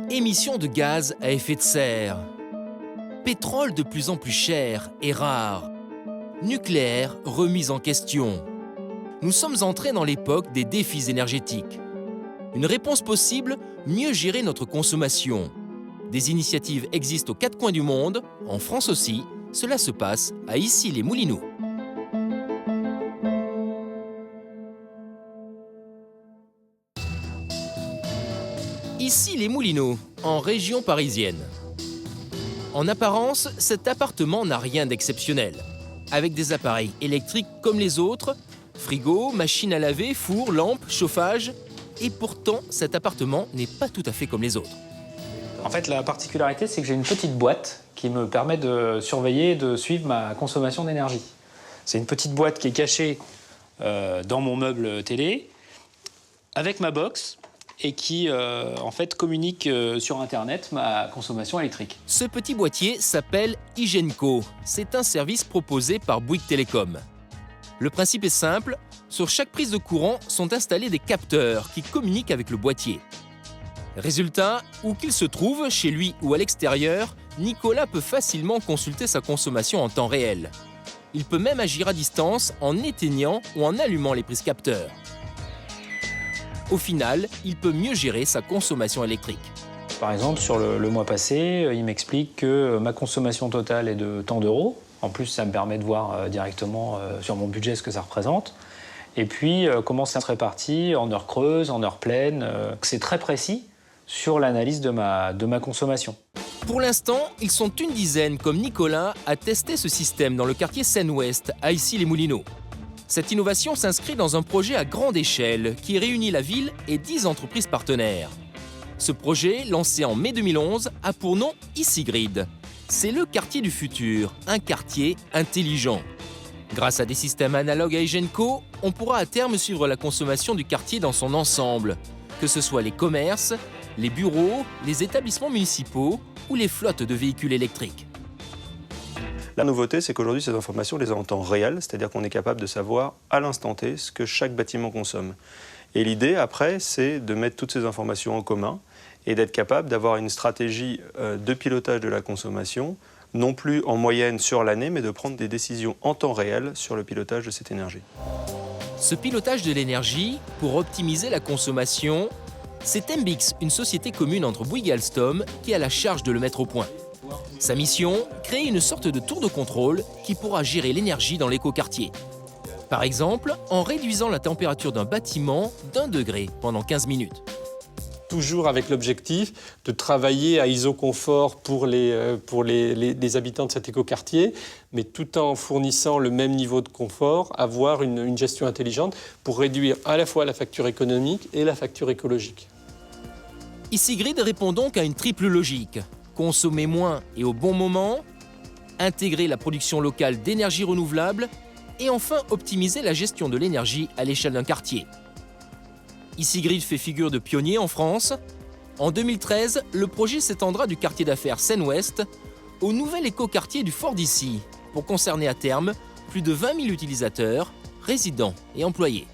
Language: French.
Émissions de gaz à effet de serre. Pétrole de plus en plus cher et rare. Nucléaire remis en question. Nous sommes entrés dans l'époque des défis énergétiques. Une réponse possible, mieux gérer notre consommation. Des initiatives existent aux quatre coins du monde, en France aussi. Cela se passe à Issy-les-Moulineaux. Issy-les-Moulineaux, en région parisienne. En apparence, cet appartement n'a rien d'exceptionnel. Avec des appareils électriques comme les autres, frigo, machine à laver, four, lampe, chauffage. Et pourtant, cet appartement n'est pas tout à fait comme les autres. En fait, la particularité, c'est que j'ai une petite boîte qui me permet de surveiller et de suivre ma consommation d'énergie. C'est une petite boîte qui est cachée dans mon meuble télé, avec ma box, et qui, en fait, communique sur Internet ma consommation électrique. Ce petit boîtier s'appelle Hygienco. C'est un service proposé par Bouygues Télécom. Le principe est simple. Sur chaque prise de courant sont installés des capteurs qui communiquent avec le boîtier. Résultat, où qu'il se trouve, chez lui ou à l'extérieur, Nicolas peut facilement consulter sa consommation en temps réel. Il peut même agir à distance en éteignant ou en allumant les prises capteurs. Au final, il peut mieux gérer sa consommation électrique. Par exemple, sur le mois passé, il m'explique que ma consommation totale est de tant d'euros. En plus, ça me permet de voir directement sur mon budget ce que ça représente. Et puis, comment ça se répartit en heures creuses, en heures pleines. C'est très précis sur l'analyse de ma consommation. Pour l'instant, ils sont une dizaine, comme Nicolas, à tester ce système dans le quartier Seine-Ouest, à Issy-les-Moulineaux. Cette innovation s'inscrit dans un projet à grande échelle qui réunit la ville et 10 entreprises partenaires. Ce projet, lancé en mai 2011, a pour nom Issygrid. C'est le quartier du futur, un quartier intelligent. Grâce à des systèmes analogues à Hygienco, on pourra à terme suivre la consommation du quartier dans son ensemble, que ce soit les commerces, les bureaux, les établissements municipaux ou les flottes de véhicules électriques. La nouveauté, c'est qu'aujourd'hui, ces informations, on les a en temps réel, c'est-à-dire qu'on est capable de savoir à l'instant T ce que chaque bâtiment consomme. Et l'idée, après, c'est de mettre toutes ces informations en commun et d'être capable d'avoir une stratégie de pilotage de la consommation, non plus en moyenne sur l'année, mais de prendre des décisions en temps réel sur le pilotage de cette énergie. Ce pilotage de l'énergie, pour optimiser la consommation, c'est Embix, une société commune entre Bouygues et Alstom, qui a la charge de le mettre au point. Sa mission, créer une sorte de tour de contrôle qui pourra gérer l'énergie dans l'écoquartier. Par exemple, en réduisant la température d'un bâtiment d'1 degré pendant 15 minutes. Toujours avec l'objectif de travailler à isoconfort pour les habitants de cet écoquartier, mais tout en fournissant le même niveau de confort, avoir une gestion intelligente pour réduire à la fois la facture économique et la facture écologique. Issygrid répond donc à une triple logique. Consommer moins et au bon moment, intégrer la production locale d'énergie renouvelable et enfin optimiser la gestion de l'énergie à l'échelle d'un quartier. Issygrid fait figure de pionnier en France. En 2013, le projet s'étendra du quartier d'affaires Seine-Ouest au nouvel écoquartier du Fort d'Issy, pour concerner à terme plus de 20 000 utilisateurs, résidents et employés.